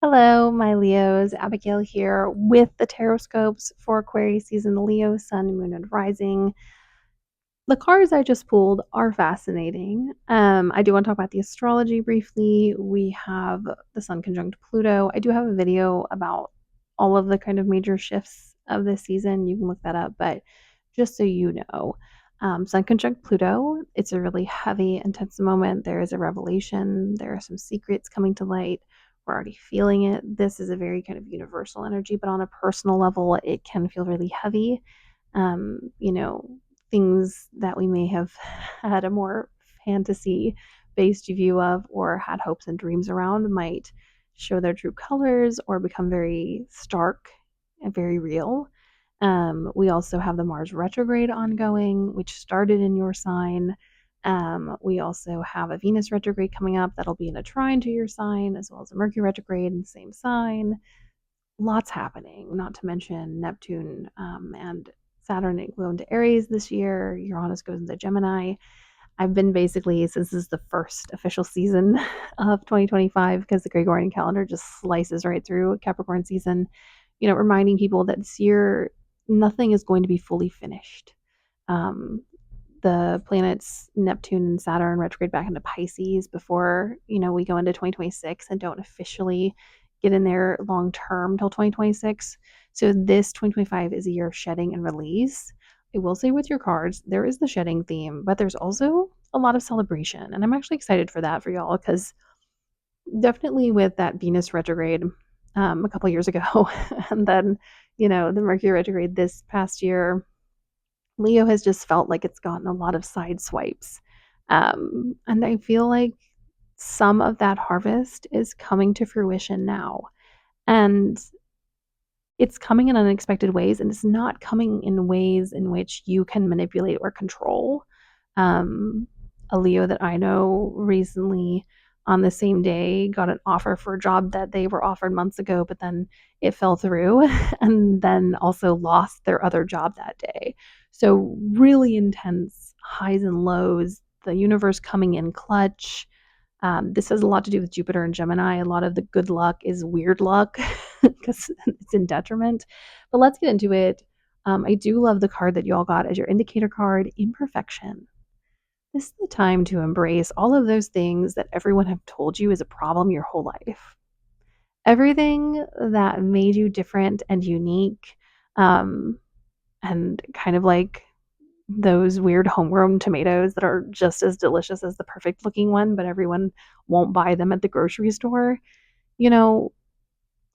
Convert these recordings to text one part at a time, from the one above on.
Hello, my Leos. Abigail here with the Tarotscopes for Aquarius season, Leo, Sun, Moon, and Rising. The cards I just pulled are fascinating. I do want to talk about the astrology briefly. We have the Sun conjunct Pluto. I do have a video about all of the kind of major shifts of this season. You can look that up, but just so you know, Sun conjunct Pluto, it's a really heavy, intense moment. There is a revelation, there are some secrets coming to light. We're already feeling it. This is a very kind of universal energy, but on a personal level, it can feel really heavy. You know, things that we may have had a more fantasy based view of or had hopes and dreams around might show their true colors or become very stark and very real. We also have the Mars retrograde ongoing, which started in your sign. We also have a Venus retrograde coming up that'll be in a trine to your sign, as well as a Mercury retrograde in the same sign. Lots happening, not to mention Neptune and Saturn go into Aries this year. Uranus goes into Gemini. I've been basically, since this is the first official season of 2025, because the Gregorian calendar just slices right through Capricorn season, reminding people that this year nothing is going to be fully finished. Um, the planets Neptune and Saturn retrograde back into Pisces before, we go into 2026 and don't officially get in there long term till 2026. So this 2025 is a year of shedding and release. I will say with your cards, there is the shedding theme, but there's also a lot of celebration. And I'm actually excited for that for y'all because definitely with that Venus retrograde a couple years ago, and then, the Mercury retrograde this past year, Leo has just felt like it's gotten a lot of side swipes. And I feel like some of that harvest is coming to fruition now. And it's coming in unexpected ways, and it's not coming in ways in which you can manipulate or control. Um, a Leo that I know recently on the same day got an offer for a job that they were offered months ago, but then it fell through and then also lost their other job that day. So, really intense highs and lows, the universe coming in clutch. This has a lot to do with Jupiter and Gemini. A lot of the good luck is weird luck because it's in detriment. But let's get into it. I do love the card that you all got as your indicator card, imperfection. This is the time to embrace all of those things that everyone have told you is a problem your whole life. Everything that made you different and unique, um, and kind of like those weird homegrown tomatoes that are just as delicious as the perfect looking one, but everyone won't buy them at the grocery store. You know,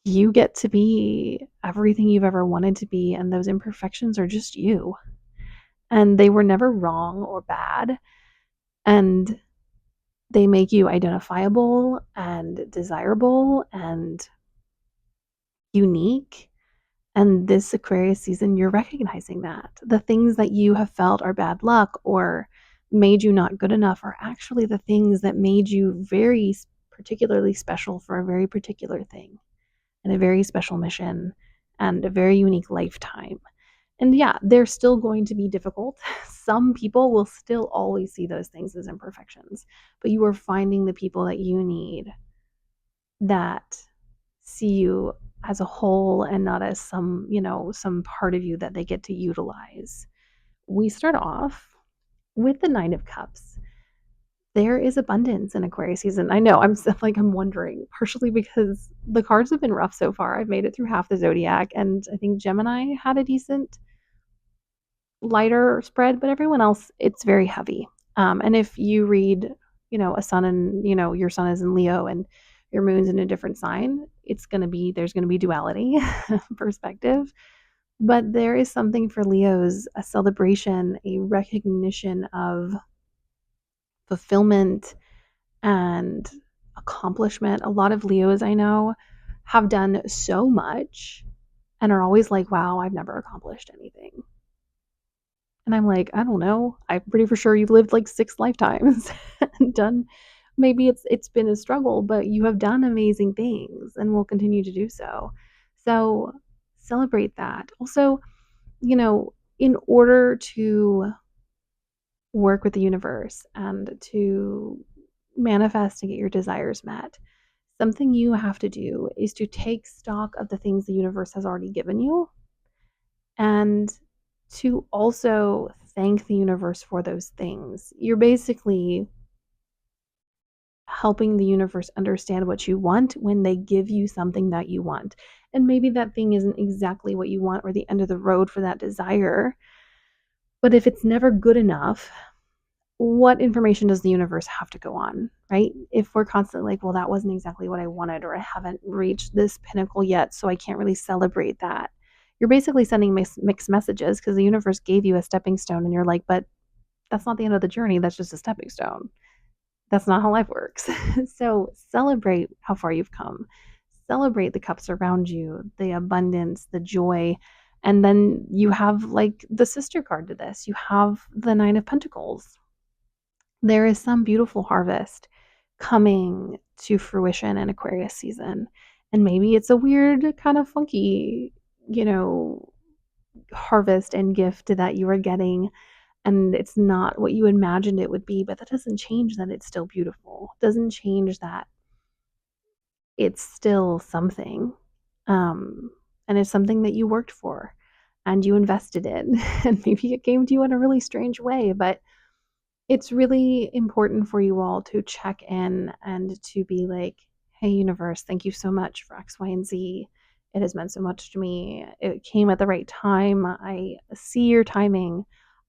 you get to be everything you've ever wanted to be, and those imperfections are just you. And they were never wrong or bad. And they make you identifiable and desirable and unique. And this Aquarius season, you're recognizing that. The things that you have felt are bad luck or made you not good enough are actually the things that made you very particularly special for a very particular thing and a very special mission and a very unique lifetime. And yeah, they're still going to be difficult. Some people will still always see those things as imperfections, but you are finding the people that you need that see you as a whole and not as some part of you that they get to utilize. We start off with the 9 of cups. There is abundance in Aquarius season. I know I'm wondering, partially because the cards have been rough so far. I've made it through half the zodiac, and I think Gemini had a decent lighter spread, but everyone else it's very heavy. And if you read, a sun and your sun is in Leo and your moon's in a different sign, there's gonna be duality perspective. But there is something for Leos, a celebration, a recognition of fulfillment and accomplishment. A lot of Leos I know have done so much and are always like, wow, I've never accomplished anything. And I'm like, I don't know. I'm pretty for sure you've lived like 6 lifetimes and done maybe it's been a struggle, but you have done amazing things and will continue to do so. So celebrate that. Also, in order to work with the universe and to manifest and get your desires met, Something you have to do is to take stock of the things the universe has already given you and to also thank the universe for those things. You're basically helping the universe understand what you want when they give you something that you want. And maybe that thing isn't exactly what you want or the end of the road for that desire. But if it's never good enough, what information does the universe have to go on, right? If we're constantly like, well, that wasn't exactly what I wanted, or I haven't reached this pinnacle yet, so I can't really celebrate that. You're basically sending mixed messages because the universe gave you a stepping stone, and you're like, but that's not the end of the journey. That's just a stepping stone. That's not how life works. So celebrate how far you've come. Celebrate the cups around you, the abundance, the joy. And then you have like the sister card to this. You have the Nine of Pentacles. There is some beautiful harvest coming to fruition in Aquarius season. And maybe it's a weird, kind of funky, you know, harvest and gift that you are getting, and it's not what you imagined it would be, but that doesn't change that it's still beautiful. It doesn't change that it's still something. Um, and it's something that you worked for and you invested in. And maybe it came to you in a really strange way, but it's really important for you all to check in and to be like, hey, universe, thank you so much for X, Y, and Z. It has meant so much to me. It came at the right time. I see your timing.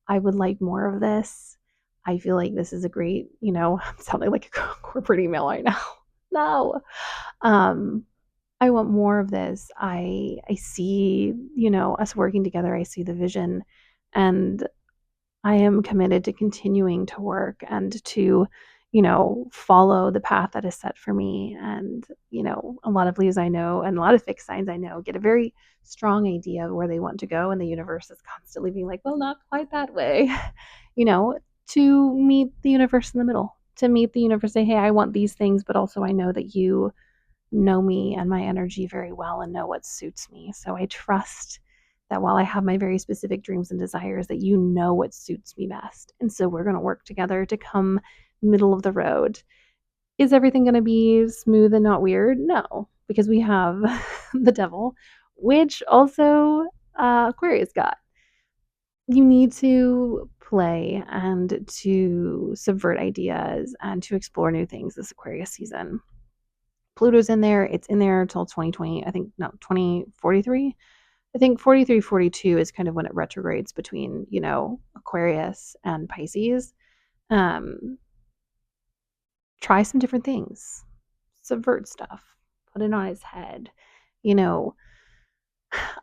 I would like more of this. I feel like this is a great, I'm sounding like a corporate email right now. No. Um, I want more of this. I see, us working together. I see the vision, and I am committed to continuing to work and to, follow the path that is set for me. And, a lot of Leos I know and a lot of fixed signs I know get a very strong idea of where they want to go. And the universe is constantly being like, well, not quite that way, you know, to meet the universe in the middle, to meet the universe, say, hey, I want these things, but also I know that you know me and my energy very well and know what suits me. So I trust that while I have my very specific dreams and desires, that you know what suits me best. And so we're going to work together to come middle of the road. Is everything going to be smooth and not weird? No, because we have the devil, which also Aquarius got. You need to play and to subvert ideas and to explore new things this Aquarius season. Pluto's in there. It's in there until 2020, I think, no, 2043. I think 43, 42 is kind of when it retrogrades between, Aquarius and Pisces. Um, Try some different things, subvert stuff, put it on its head, you know,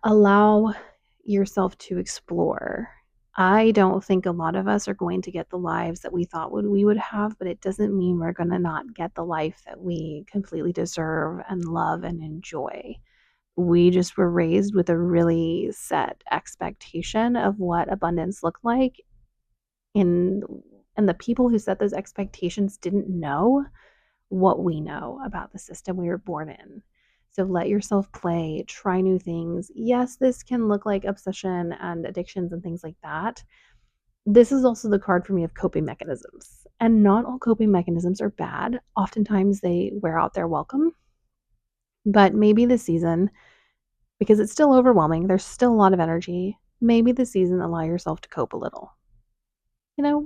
allow yourself to explore. I don't think a lot of us are going to get the lives that we thought we would have, but it doesn't mean we're going to not get the life that we completely deserve and love and enjoy. We just were raised with a really set expectation of what abundance looked like, in and the people who set those expectations didn't know what we know about the system we were born in. So let yourself play, try new things. Yes, this can look like obsession and addictions and things like that. This is also the card for me of coping mechanisms. And not all coping mechanisms are bad. Oftentimes they wear out their welcome. But maybe this season, because it's still overwhelming, there's still a lot of energy, maybe this season allow yourself to cope a little.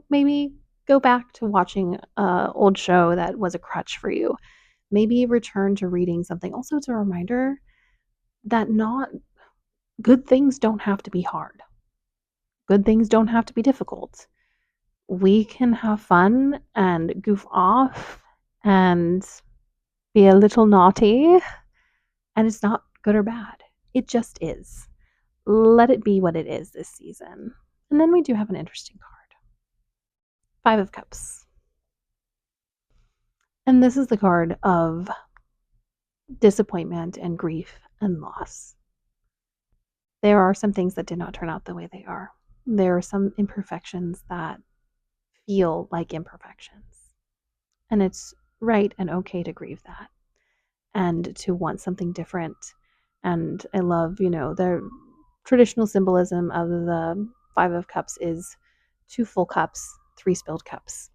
Maybe go back to watching an old show that was a crutch for you. Maybe return to reading something. Also, it's a reminder that not good things don't have to be hard. Good things don't have to be difficult. We can have fun and goof off and be a little naughty, and it's not good or bad. It just is. Let it be what it is this season. And then we do have an interesting card. Five of Cups. And this is the card of disappointment and grief and loss. There are some things that did not turn out the way they are. There are some imperfections that feel like imperfections. And it's right and okay to grieve that and to want something different. And I love, the traditional symbolism of the Five of Cups is 2 full cups, 3 spilled cups.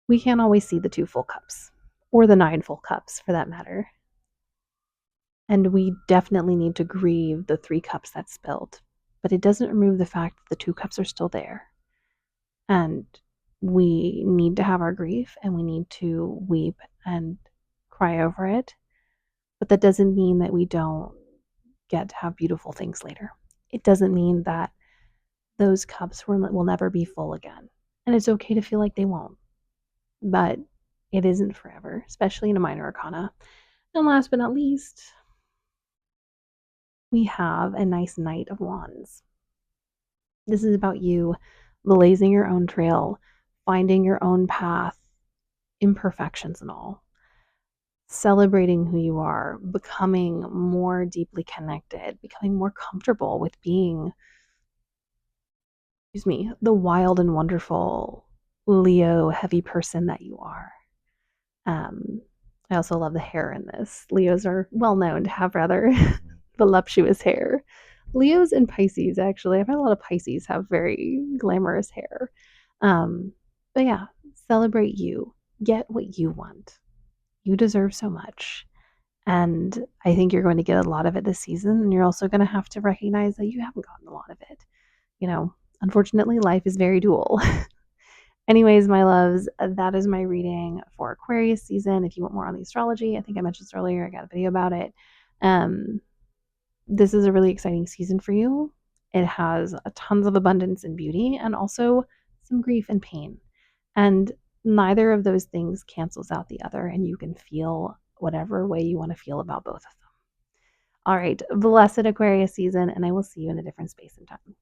We can't always see the 2 full cups, or the 9 full cups for that matter. And we definitely need to grieve the 3 cups that spilled, but it doesn't remove the fact that the 2 cups are still there. And we need to have our grief and we need to weep and cry over it. But that doesn't mean that we don't get to have beautiful things later. It doesn't mean that those cups will never be full again. And it's okay to feel like they won't. But it isn't forever, especially in a minor arcana. And last but not least, we have a nice Knight of Wands. This is about you blazing your own trail, finding your own path, imperfections and all, celebrating who you are, becoming more deeply connected, becoming more comfortable with being, the wild and wonderful Leo heavy person that you are. I also love the hair in this. Leos are well known to have rather voluptuous hair. Leos and Pisces, actually, I've had a lot of Pisces have very glamorous hair. But yeah, celebrate you. Get what you want. You deserve so much. And I think you're going to get a lot of it this season. And you're also going to have to recognize that you haven't gotten a lot of it. Unfortunately, life is very dual. Anyways, my loves, that is my reading for Aquarius season. If you want more on the astrology, I think I mentioned this earlier. I got a video about it. This is a really exciting season for you. It has a tons of abundance and beauty and also some grief and pain. And neither of those things cancels out the other, and you can feel whatever way you want to feel about both of them. All right, blessed Aquarius season, and I will see you in a different space and time.